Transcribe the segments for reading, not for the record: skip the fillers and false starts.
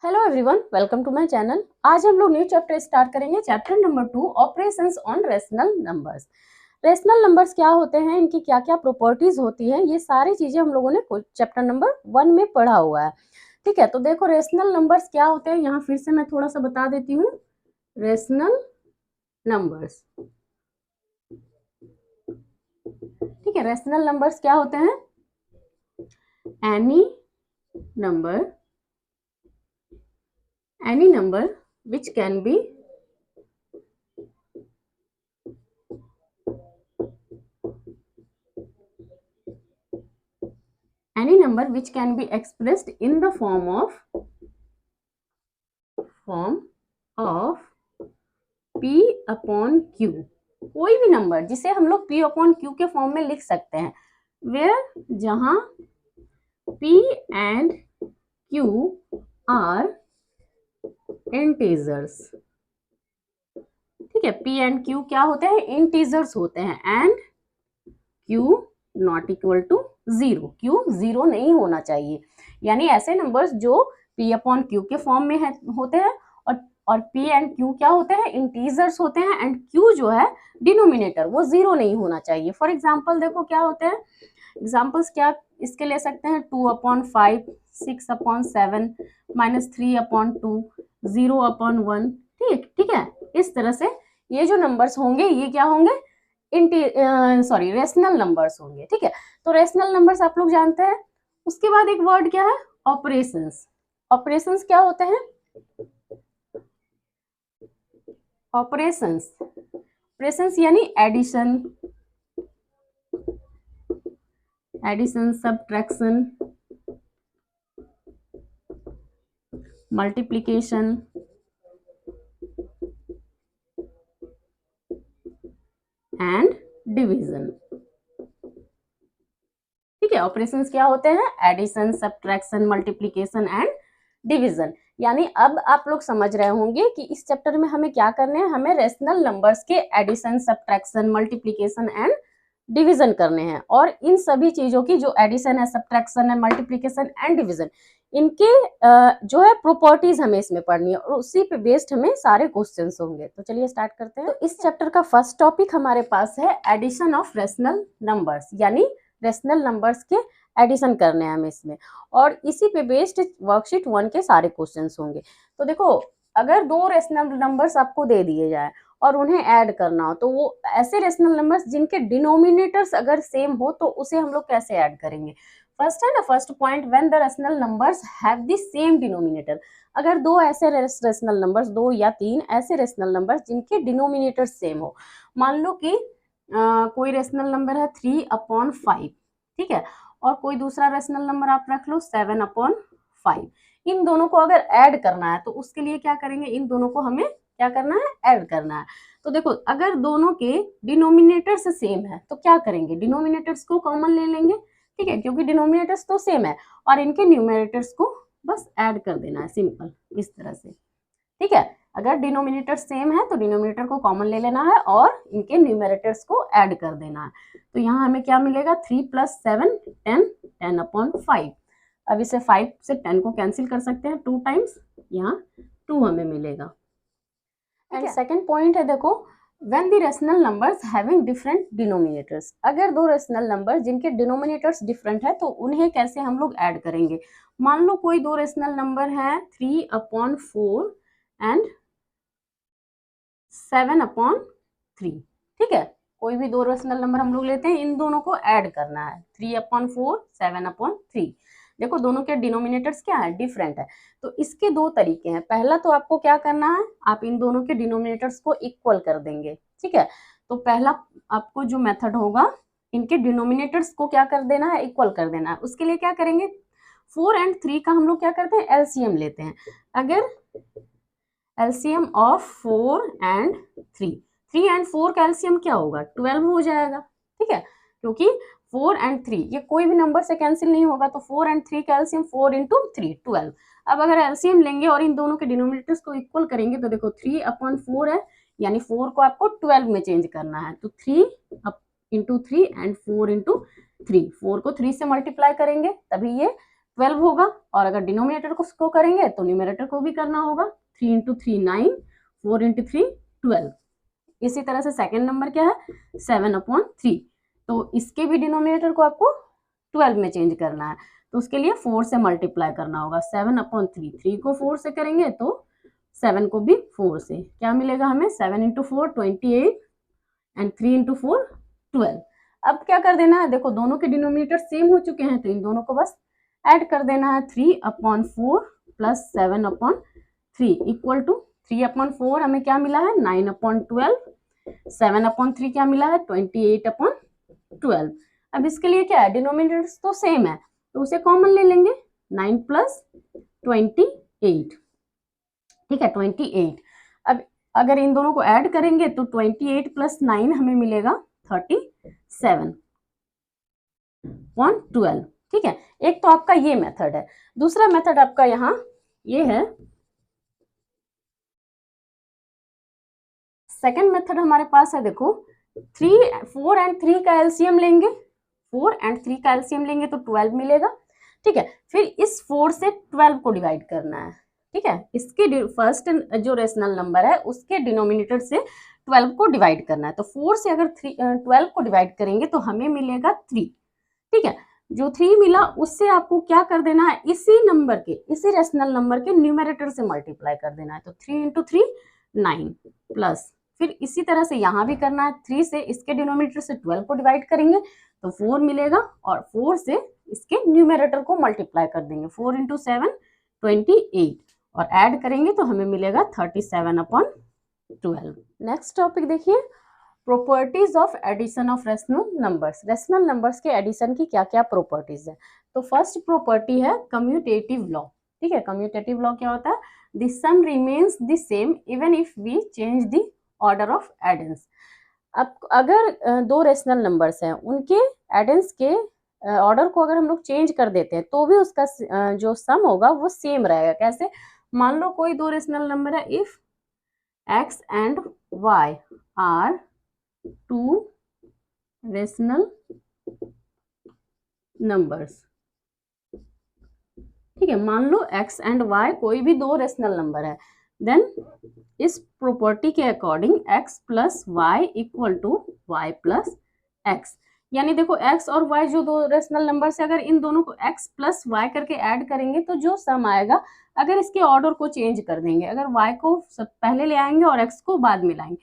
Hello everyone, welcome to my channel. आज हम लोग न्यू चैप्टर स्टार्ट करेंगे, chapter number 2, operations on rational numbers. Rational numbers क्या होते हैं, इनकी क्या क्या प्रॉपर्टीज होती हैं, ये सारी चीजें हम लोगों ने चैप्टर नंबर 1 में पढ़ा हुआ है। ठीक है, तो देखो रेशनल नंबर्स क्या होते हैं, यहाँ फिर से मैं थोड़ा सा बता देती हूँ। रेशनल नंबर्स, ठीक है, रेशनल नंबर्स क्या होते हैं? Any number which can be expressed in the form of P upon Q। कोई भी नंबर जिसे हम लोग P upon Q के फॉर्म में लिख सकते हैं, where जहां P and Q are integers। ठीक है, P and Q क्या होते हैं? इंटीजर्स होते हैं, and Q not equal to 0। Q 0 नहीं होना चाहिए, यानी ऐसे नंबर्स जो P अपॉन Q के फॉर्म में होते हैं और P एंड Q क्या होते हैं? इंटीजर्स होते हैं, एंड Q जो है डिनोमिनेटर, वो 0 नहीं होना चाहिए। फॉर एग्जाम्पल देखो क्या होते हैं एग्जाम्पल्स, क्या इसके ले सकते हैं? 2/5, 6/7, -3/2, 0/1। ठीक है, इस तरह से ये जो नंबर्स होंगे ये क्या होंगे? रेशनल नंबर्स होंगे। ठीक है, तो रेशनल नंबर्स आप लोग जानते हैं। उसके बाद एक वर्ड क्या है? ऑपरेशंस। ऑपरेशंस क्या होते हैं? ऑपरेशंस यानी addition, subtraction, multiplication and division. ठीक है, ऑपरेशंस क्या होते हैं? Addition, subtraction, multiplication and division. यानी अब आप लोग समझ रहे होंगे कि इस चैप्टर में हमें क्या करने हैं। हमें रेशनल नंबर्स के addition, subtraction, multiplication and division करने हैं, और इन सभी चीजों की जो एडिशन है, सब्ट्रैक्शन है, मल्टीप्लिकेशन एंड डिवीजन, इनके जो है प्रॉपर्टीज हमें इसमें पढ़नी है, और उसी पे बेस्ड हमें सारे क्वेश्चंस होंगे। तो चलिए स्टार्ट करते हैं। तो इस चैप्टर का फर्स्ट टॉपिक हमारे पास है एडिशन ऑफ रेशनल नंबर्स, यानी रेशनल नंबर्स के एडिशन करने हैं हमें इसमें, और इसी पे बेस्ड वर्कशीट 1 के सारे क्वेश्चंस होंगे। तो देखो, अगर दो रेशनल नंबर्स आपको दे दिए जाए और उन्हें ऐड करना हो, तो वो ऐसे रेशनल नंबर्स जिनके डिनोमिनेटर्स अगर सेम हो तो उसे हम लोग कैसे ऐड करेंगे? फर्स्ट है ना, first point, when the rational numbers have the same denominator. अगर दो ऐसे रेशनल नंबर्स, 2 या 3 ऐसे रेशनल नंबर्स जिनके डिनोमिनेटर सेम हो, मान लो कि कोई रेशनल नंबर है 3/5, ठीक है, और कोई दूसरा रेशनल नंबर आप रख लो 7/5। इन दोनों को अगर ऐड करना है तो उसके लिए क्या करेंगे? इन दोनों को हमें क्या करना है? ऐड करना है। तो देखो, अगर दोनों के डिनोमिनेटर्स सेम है तो क्या करेंगे? डिनोमिनेटर्स को कॉमन ले लेंगे। ठीक है, क्योंकि डिनोमिनेटर्स तो सेम है, और इनके न्यूमरेटर्स को बस ऐड कर देना है, सिंपल, इस तरह से। ठीक है, अगर डिनोमिनेटर सेम है तो डिनोमिनेटर को कॉमन ले लेना है और इनके न्यूमरेटर्स को ऐड कर देना है। तो यहाँ हमें क्या मिलेगा? 3 + 7 10, 10/5। अब इसे 5 से 10 को कैंसिल कर सकते हैं 2 टाइम्स, यहाँ 2 हमें मिलेगा। एंड सेकेंड पॉइंट है, देखो, when the rational numbers having different denominators। अगर दो रेशनल नंबर जिनके डिनोमिनेटर्स डिफरेंट है तो उन्हें कैसे हम लोग ऐड करेंगे? मान लो कोई दो रेशनल नंबर है 3/4 एंड 7/3। ठीक है, कोई भी दो रेशनल नंबर हम लोग लेते हैं, इन दोनों को ऐड करना है, 3/4, 7/3। देखो, दोनों के डिनोमिनेटर्स क्या है? डिफरेंट है। तो इसके दो तरीके हैं। पहला तो आपको क्या करना है, आप इन दोनों के डिनोमिनेटर्स को इक्वल कर देंगे। ठीक है, तो पहला आपको जो मेथड होगा, इनके डिनोमिनेटर्स को क्या कर देना है? इक्वल कर देना है। उसके लिए क्या करेंगे? 4 और 3 का हम लोग क्या करते हैं? एलसीएम लेते हैं। अगर एलसीएम ऑफ 4 और 3 और 4 का एलसीएम क्या होगा? 12 हो जाएगा। ठीक है, क्योंकि 4 और 3 ये कोई भी नंबर से कैंसिल नहीं होगा, तो 4 और 3 का एलसीएम 4 × 3 12। अब अगर एलसीएम लेंगे और इन दोनों के डिनोमिनेटर्स को इक्वल करेंगे तो देखो 3/4 है, यानी 4 को आपको 12 में चेंज करना है, तो 3 × 3 एंड 4 × 3। 4 को 3 से मल्टीप्लाई करेंगे तभी ये 12 होगा, और अगर डिनोमिनेटर को करेंगे तो न्यूमरेटर को भी करना होगा। 3 इंटू 3 9, 4 इंटू 3 12। इसी तरह से सेकेंड नंबर क्या है 7/3, तो इसके भी डिनोमिनेटर को आपको 12 में चेंज करना है, तो उसके लिए 4 से मल्टीप्लाई करना होगा। 7/3, 3 को 4 से करेंगे तो 7 को भी 4 से, क्या मिलेगा हमें 7 इंटू 4 28 एंड 3 इंटू 4 12। अब क्या कर देना है, देखो दोनों के डिनोमिनेटर सेम हो चुके हैं, तो इन दोनों को बस ऐड कर देना है। 3/4 प्लस 7/3 इक्वल टू 3/4 हमें क्या मिला है 9/12, 7/3 क्या मिला है 28/12। अब इसके लिए क्या है, डिनोमिनेटर्स तो सेम है, तो उसे कॉमन ले लेंगे, 9 प्लस 28, ठीक है 28। अब अगर इन दोनों को ऐड करेंगे तो 28 प्लस 9 हमें मिलेगा 37/12, ठीक है। एक तो आपका ये मेथड है, दूसरा मेथड आपका यहाँ ये है। सेकंड मेथड हमारे पास है, देखो 4 एंड 3 का एलसीएम लेंगे, 4 एंड 3 का एलसीएम लेंगे तो 12 मिलेगा, ठीक है। फिर इस 4 से 12 को डिवाइड करना है, ठीक है। इसके फर्स्ट जो रेशनल नंबर है उसके डिनोमिनेटर से 12 को डिवाइड करना है, तो 4 से अगर 12 को डिवाइड करेंगे तो हमें मिलेगा 3, ठीक है। जो 3 मिला उससे आपको क्या कर देना है, इसी नंबर के, इसी रेशनल नंबर के न्यूमरेटर से मल्टीप्लाई कर देना है, तो 3 इंटू 3 9 प्लस, फिर इसी तरह से यहाँ भी करना है, 3 से इसके डिनोमिनेटर से 12 को डिवाइड करेंगे तो 4 मिलेगा, और 4 से इसके न्यूमरेटर को मल्टीप्लाई कर देंगे, 4 इंटू 7 28, और ऐड करेंगे तो हमें मिलेगा 37/12। नेक्स्ट टॉपिक देखिए, properties of addition of rational numbers. Rational numbers के एडिशन की क्या क्या प्रॉपर्टीज है। तो फर्स्ट प्रॉपर्टी है कम्यूटेटिव लॉ, ठीक है। कम्यूटेटिव लॉ क्या होता है, the sum remains the same even if we change the order of addends. अब अगर दो रेशनल नंबर्स हैं, उनके एडेंस के ऑर्डर को अगर हम लोग चेंज कर देते हैं तो भी उसका जो सम होगा वो सेम रहेगा। कैसे, मान लो कोई दो रेशनल नंबर है, if x and y are two rational numbers, ठीक है। मान लो x एंड y कोई भी दो रेशनल नंबर है, देन इस प्रॉपर्टी के according x plus y equal to y plus x, यानी देखो x और y जो दो रेशनल नंबर से, अगर इन दोनों को x प्लस वाई करके ऐड करेंगे तो जो सम आएगा, अगर इसके ऑर्डर को चेंज कर देंगे, अगर y को सब पहले ले आएंगे और x को बाद में लाएंगे,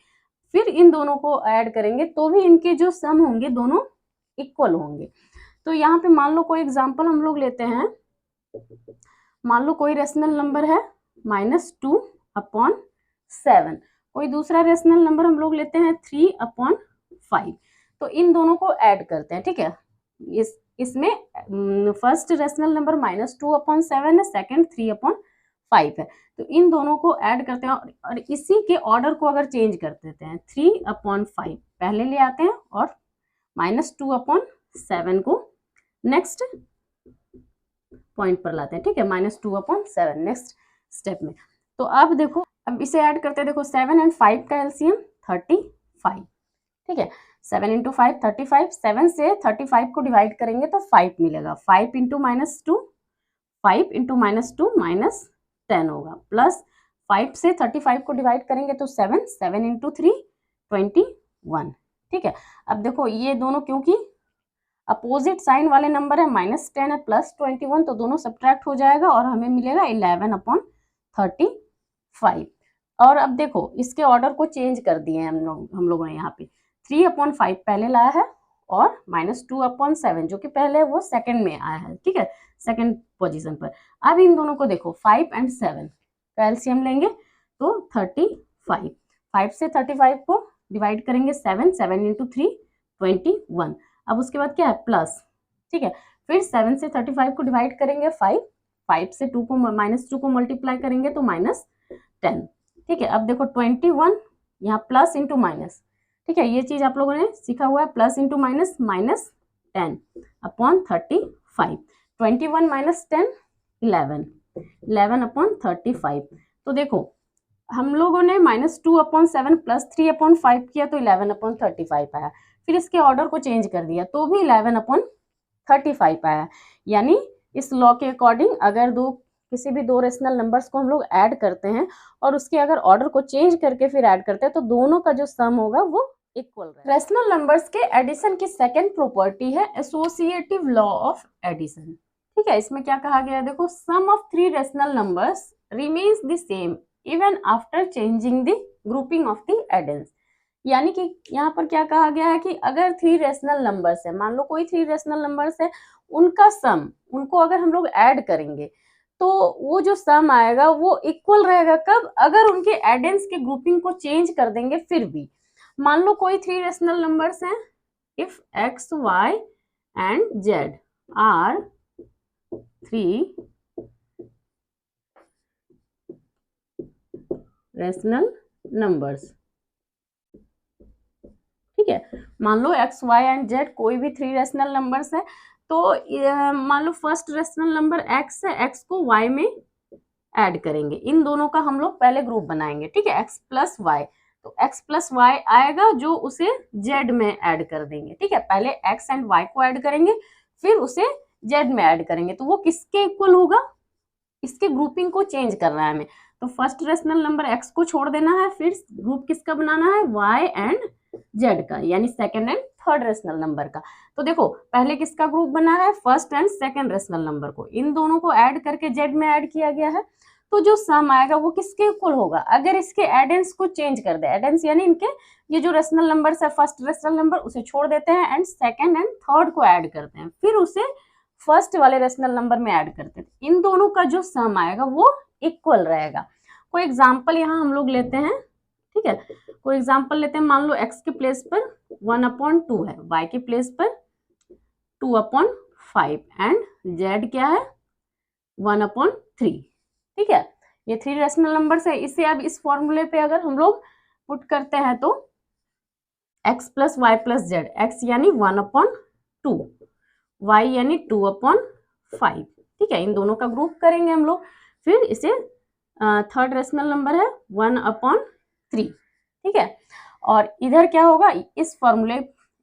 फिर इन दोनों को ऐड करेंगे तो भी इनके जो सम होंगे दोनों इक्वल होंगे। तो यहाँ पे मान लो कोई एग्जाम्पल हम लोग लेते हैं, मान लो कोई रेशनल नंबर है -2/7, कोई दूसरा रेशनल नंबर हम लोग लेते हैं 3/5, तो इन दोनों को ऐड करते हैं, ठीक है। इसमें फर्स्ट रेशनल नंबर -2/7 है, सेकंड 3/5 है, तो इन दोनों को ऐड करते हैं और इसी के ऑर्डर को अगर चेंज कर देते हैं, 3/5 पहले ले आते हैं और -2/7 को नेक्स्ट पॉइंट पर लाते हैं, ठीक है, -2/7 नेक्स्ट स्टेप में। तो अब देखो, अब इसे ऐड करते हैं, देखो 7 एंड 5 का एलसीएम 35, ठीक है। 7 इंटू 5 35, 7 से 35 को डिवाइड करेंगे तो 5 मिलेगा, 5 इंटू -2 5 इंटू -2 -10 होगा, प्लस 5 से 35 को डिवाइड करेंगे तो 7 7 इंटू 3 21, ठीक है। अब देखो ये दोनों क्योंकि अपोजिट साइन वाले नंबर है, -10 है +21, तो दोनों सब्ट्रैक्ट हो जाएगा और हमें मिलेगा 11/35। और अब देखो इसके ऑर्डर को चेंज कर दिए हैं हम लोगों ने, यहाँ पे 3/5 पहले लाया है और -2/7 जो कि पहले वो सेकंड में आया है, ठीक है, सेकंड पोजीशन पर। अब इन दोनों को देखो 5 एंड 7 का एलसीएम लेंगे तो 35, 5 से 35 को डिवाइड करेंगे 7 7 इंटू 3 21, अब उसके बाद क्या है प्लस, ठीक है। फिर 7 से 35 को डिवाइड करेंगे 5 से -2 को मल्टीप्लाई करेंगे तो -10, ठीक है। अब देखो 21 यहाँ प्लस इंटू माइनस, ठीक है, ये चीज आप लोगों ने सीखा हुआ है, प्लस इंटू माइनस -10/35, 21 - 10 11/35। तो देखो हम लोगों ने -2/7 प्लस 3/5 किया तो 11/35 आया, फिर इसके ऑर्डर को चेंज कर दिया तो भी 11/35 आया, यानी इस लॉ के अकॉर्डिंग अगर किसी भी दो रेशनल नंबर्स को हम लोग ऐड करते हैं और उसके अगर ऑर्डर को चेंज करके फिर ऐड करते हैं तो दोनों का जो सम होगा वो इक्वल रहेगा। रेशनल नंबर्स के एडिशन की सेकंड प्रॉपर्टी है एसोसिएटिव लॉ ऑफ एडिशन। ठीक है, इसमें क्या कहा गया है, देखो, sum of three rational numbers remains the same even after changing the grouping of the addends. यानी कि यहाँ पर क्या कहा गया है कि अगर थ्री रेशनल नंबर्स है, मान लो कोई थ्री रेशनल नंबर्स है, उनका सम, उनको अगर हम लोग ऐड करेंगे तो वो जो सम आएगा वो इक्वल रहेगा। कब? अगर उनके एडेंस के ग्रुपिंग को चेंज कर देंगे फिर भी। मान लो कोई थ्री रेशनल नंबर्स हैं, if x y and z are three rational numbers. ठीक है, मान लो एक्स वाई एंड जेड कोई भी थ्री रेशनल नंबर्स है, तो मान लो फर्स्ट रेशनल नंबर एक्स है, एक्स को वाई में ऐड करेंगे, इन दोनों का हम लोग पहले ग्रुप बनाएंगे। ठीक है, एक्स प्लस वाई, तो एक्स प्लस वाई आएगा जो उसे जेड में ऐड कर देंगे। ठीक है, पहले एक्स एंड वाई को ऐड करेंगे फिर उसे जेड में ऐड करेंगे, तो वो किसके इक्वल होगा? इसके ग्रुपिंग को चेंज करना है हमें, तो फर्स्ट रेशनल नंबर एक्स को छोड़ देना है, फिर ग्रुप किसका बनाना है? वाई एंड जेड का, यानी second and third rational number का। तो देखो पहले किसका ग्रुप बना है? First and second rational number को, इन दोनों को ऐड करके जेड में ऐड किया गया है, तो जो सम आएगा वो किसके इक्वल होगा? अगर इसके एडेंस को चेंज कर दे, एडेंस यानी इनके ये जो रेशनल नंबर है, फर्स्ट रेशनल नंबर उसे छोड़ देते हैं एंड सेकंड एंड थर्ड को ऐड करते हैं, फिर उसे फर्स्ट वाले रेशनल नंबर में ऐड करते हैं, इन दोनों का जो सम आएगा वो इक्वल रहेगा। कोई एग्जांपल यहाँ हम लोग लेते हैं। ठीक है, कोई एग्जांपल लेते हैं, मान लो x के प्लेस पर 1/2 है, y के प्लेस पर 2/5 एंड z क्या है? 1/3। ठीक है, ये थ्री रेशनल नंबर्स है, इसे अब इस फॉर्मूले पे अगर हम लोग पुट करते हैं तो x plus y plus z, x यानी 1/2, y यानी 2/5। ठीक है, इन दोनों का ग्रुप करेंगे हम लोग, फिर इसे थर्ड रेशनल नंबर है 1/3। ठीक है, और इधर क्या होगा? इस फॉर्मूले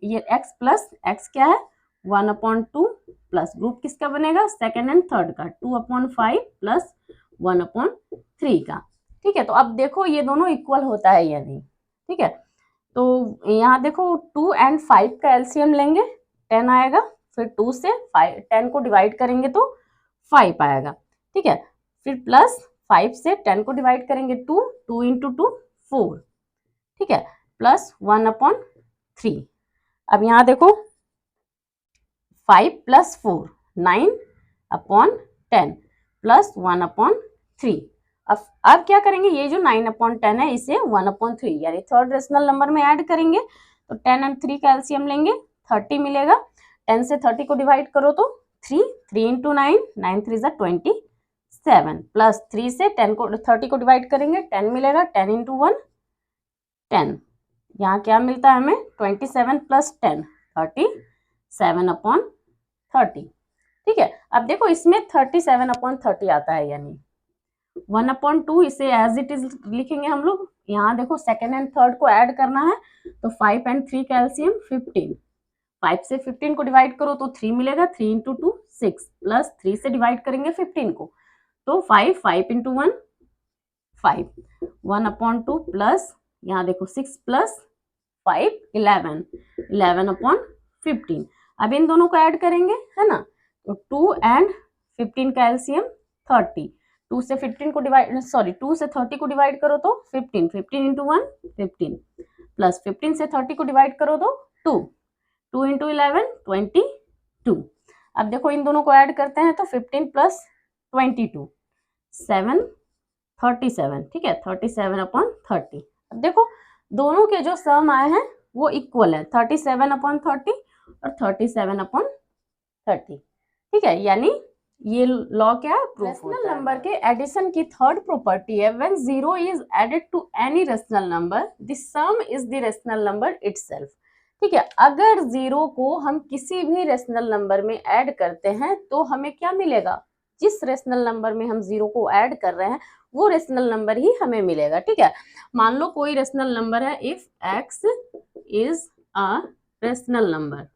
ये x प्लस x क्या है? 1/2 प्लस ग्रुप किसका बनेगा? सेकेंड एंड थर्ड का, 2/5 प्लस 1/3 का। ठीक है, तो अब देखो ये दोनों इक्वल होता है या नहीं। ठीक है, तो यहाँ देखो 2 and 5 का एलसीएम लेंगे, 10 आएगा, फिर 2 से 10 को डिवाइड करेंगे तो 5 आएगा। ठीक है, फिर प्लस 5 से 10 को डिवाइड करेंगे 2, 2 into 2 4। ठीक है, प्लस 1/3। अब यहाँ देखो 5 + 4 9/10 प्लस 1/3। अब क्या करेंगे? ये जो 9/10 है इसे 1/3 यानी थर्ड रेशनल नंबर में ऐड करेंगे, तो 10 and 3 का एलसीएम लेंगे, 30 मिलेगा। 10 से 30 को डिवाइड करो तो 3, 3 into 9, 9 3 = 27 प्लस 3 से 10 को 30 को डिवाइड करेंगे, 10 मिलेगा, 10 into 1 10। यहाँ क्या मिलता है हमें? 27 + 10 37/30। ठीक है, अब देखो इसमें 37/30 आता है, यानी 1/2 इसे एज इट इज लिखेंगे हम लोग। यहाँ देखो सेकेंड एंड थर्ड को ऐड करना है, तो 5 and 3 का एलसीएम 15। 5 से 15 को डिवाइड करो तो 3 मिलेगा, 3 into 2 6 प्लस 3 से डिवाइड करेंगे 15 को तो 5, 5 into 1 5, 1/2 प्लस यहाँ देखो 6 + 5 11, 11/15। अब इन दोनों को ऐड करेंगे, है ना, तो 2 and 15 का एलसीएम 30। 2 से 15 को डिवाइड 2 से 30 को डिवाइड करो तो 15, 15 into 1 15 प्लस 15 से 30 को डिवाइड करो तो 2, 2 into 11 22। अब देखो इन दोनों को ऐड करते हैं तो 15 + 22 7 37। ठीक है, 37/30। अब देखो दोनों के जो सम आए हैं वो इक्वल है, 37/30 और 37/30। ठीक है, यानी ये लॉ क्या है? प्रूफ होता है। रेशनल नंबर के एडिशन की थर्ड प्रॉपर्टी है when 0 is added to any rational number the sum is the rational number itself. ठीक है, अगर 0 को हम किसी भी रेशनल नंबर में ऐड करते हैं तो हमें क्या मिलेगा? जिस रेशनल नंबर में हम 0 को ऐड कर रहे हैं वो रेशनल नंबर ही हमें मिलेगा। ठीक है, मान लो कोई रेशनल नंबर है, if x is a rational number.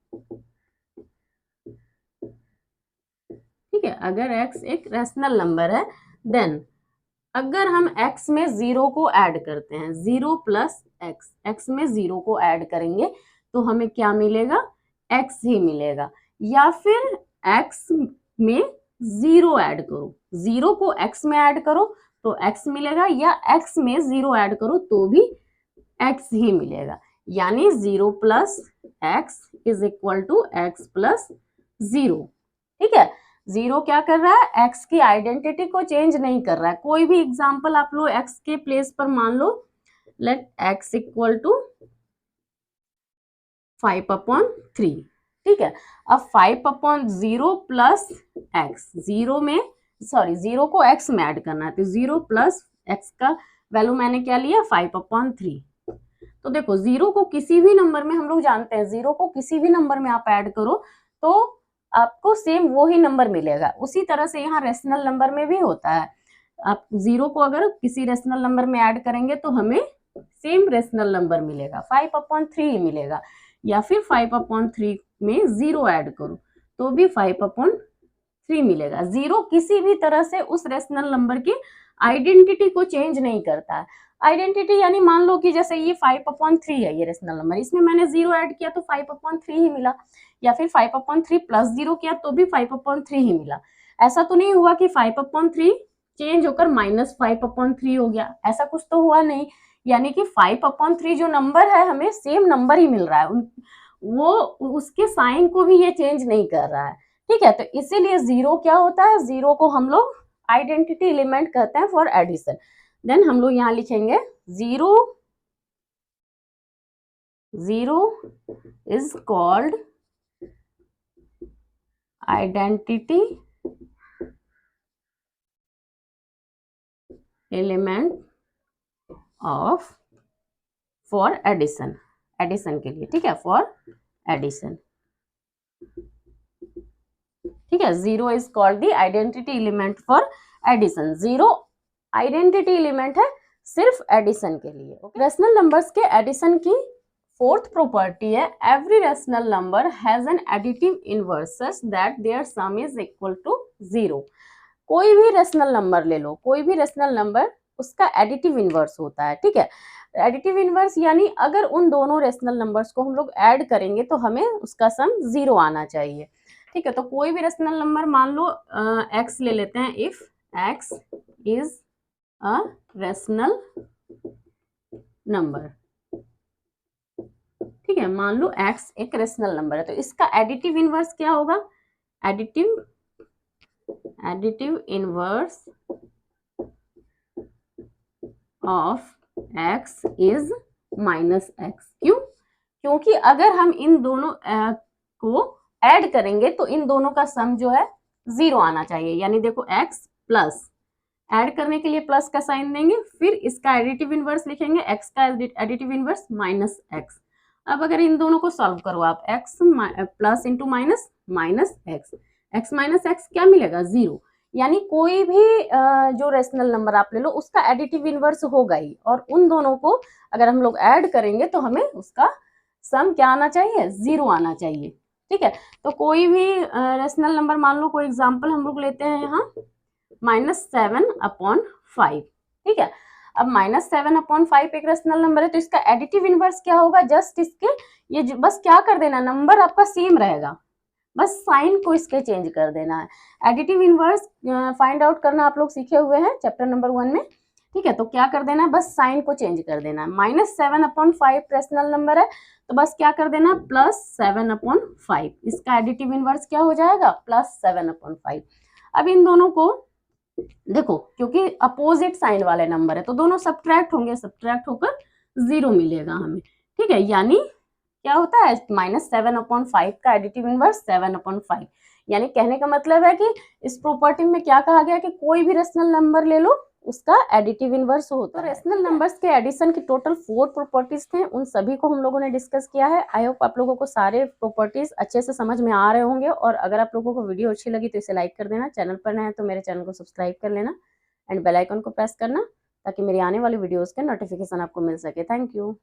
ठीक है, अगर x एक रेशनल नंबर है, देन अगर हम x में 0 को ऐड करते हैं, 0 प्लस x में 0 को ऐड करेंगे तो हमें क्या मिलेगा, x ही मिलेगा। या फिर x में 0 ऐड करो, 0 को x में ऐड करो तो x मिलेगा, या x में 0 ऐड करो तो भी x ही मिलेगा। यानी 0 plus x is equal to x plus 0। ठीक है, 0 क्या कर रहा है, x की आइडेंटिटी को चेंज नहीं कर रहा है। कोई भी एग्जांपल आप लो x के प्लेस पर, मान लो लेट x इक्वल टू 5/3। ठीक है, अब 5/0 प्लस x, 0 को x में ऐड करना है तो 0 प्लस x का वैल्यू मैंने क्या लिया, 5/3। तो देखो 0 को किसी भी नंबर में, हम लोग जानते हैं 0 को किसी भी नंबर में आप ऐड करो तो आपको सेम वो ही नंबर मिलेगा। उसी तरह से यहाँ रेशनल नंबर में भी होता है, आप 0 को अगर किसी रेशनल नंबर में ऐड करेंगे तो हमें सेम रेशनल नंबर मिलेगा, 5/3 ही मिलेगा। या फिर 5/3 में 0 ऐड करो तो भी 5/3 मिलेगा। 0 किसी भी तरह से उस रेशनल नंबर की आइडेंटिटी को चेंज नहीं करता है। आइडेंटिटी यानी मान लो कि जैसे ये 5/3 है, ये रेशनल नंबर, इसमें मैंने 0 ऐड किया तो 5/3 ही मिला, या फिर 5/3 प्लस 0 किया तो भी 5/3 ही मिला। ऐसा तो नहीं हुआ कि 5/3 चेंज होकर -5/3 हो गया, ऐसा कुछ तो हुआ नहीं। यानी कि 5/3 जो नंबर है हमें सेम नंबर ही मिल रहा है, वो उसके साइन को भी ये चेंज नहीं कर रहा है। ठीक है, तो इसीलिए 0 क्या होता है, 0 को हम लोग आइडेंटिटी एलिमेंट कहते हैं फॉर एडिशन। देन हम लोग यहाँ लिखेंगे 0 is called identity element of for addition, addition के लिए। ठीक है, फॉर एडिशन। ठीक है, 0 is called the identity element for addition. 0 identity element है सिर्फ एडिशन के लिए। रेशनल नंबर्स के एडिशन की फोर्थ प्रॉपर्टी है, every rational number has an additive inverse such that their sum is equal to 0। कोई भी रेशनल नंबर ले लो, कोई भी रेशनल नंबर, उसका एडिटिव इनवर्स होता है। ठीक है, एडिटिव इनवर्स यानी अगर उन दोनों रेशनल नंबर्स को हम लोग ऐड करेंगे तो हमें उसका सम 0 आना चाहिए। ठीक है, तो कोई भी रेशनल नंबर, मान लो x ले लेते हैं, if x is a rational number. ठीक है, मान लो x एक रेशनल नंबर है तो इसका एडिटिव इनवर्स क्या होगा, additive inverse of x is -x। क्यों, क्योंकि अगर हम इन दोनों को ऐड करेंगे तो इन दोनों का सम जो है 0 आना चाहिए। यानी देखो x प्लस, ऐड करने के लिए प्लस का साइन देंगे, फिर इसका एडिटिव इनवर्स लिखेंगे, x का एडिटिव इनवर्स -x। अब अगर इन दोनों को सॉल्व करो आप, x plus into minus -x, x minus x क्या मिलेगा, 0। यानी कोई भी जो रेशनल नंबर आप ले लो उसका एडिटिव इनवर्स होगा ही, और उन दोनों को अगर हम लोग ऐड करेंगे तो हमें उसका सम क्या आना चाहिए, 0 आना चाहिए। ठीक है, तो कोई भी रेशनल नंबर, मान लो कोई एग्जांपल हम लोग लेते हैं यहाँ -7/5। ठीक है, अब -7/5 एक रेशनल नंबर है तो इसका एडिटिव इनवर्स क्या होगा, जस्ट इसके ये बस क्या कर देना, नंबर आपका सेम रहेगा, बस साइन को इसके चेंज कर देना है। एडिटिव इनवर्स फाइंड आउट करना आप लोग सीखे हुए हैं चैप्टर नंबर 1 में। ठीक है, तो क्या कर देना है, बस साइन को चेंज कर देना है। -7/5 रेशनल नंबर है तो बस क्या कर देना, +7/5। इसका एडिटिव इनवर्स क्या हो जाएगा, +7/5। अब इन दोनों को देखो, क्योंकि अपोजिट साइन वाले नंबर है तो दोनों सब्ट्रैक्ट होंगे, सब्ट्रैक्ट होकर 0 मिलेगा हमें। ठीक है, यानी क्या होता है, -7/5 का एडिटिव इनवर्स 7/5। यानी कहने का मतलब है कि इस प्रॉपर्टी में क्या कहा गया कि कोई भी रेशनल नंबर ले लो उसका एडिटिव इनवर्स होता है। रेशनल नंबर्स के एडिशन की टोटल 4 प्रॉपर्टीज थे, उन सभी को हम लोगों ने डिस्कस किया है। आई होप आप लोगों को सारे प्रॉपर्टीज अच्छे से समझ में आ रहे होंगे, और अगर आप लोगों को वीडियो अच्छी लगी तो इसे लाइक कर देना, चैनल पर नए हैं तो मेरे चैनल को सब्सक्राइब कर लेना एंड बेल आइकन को प्रेस करना ताकि मेरी आने वाली वीडियोस के नोटिफिकेशन आपको मिल सके। Thank you.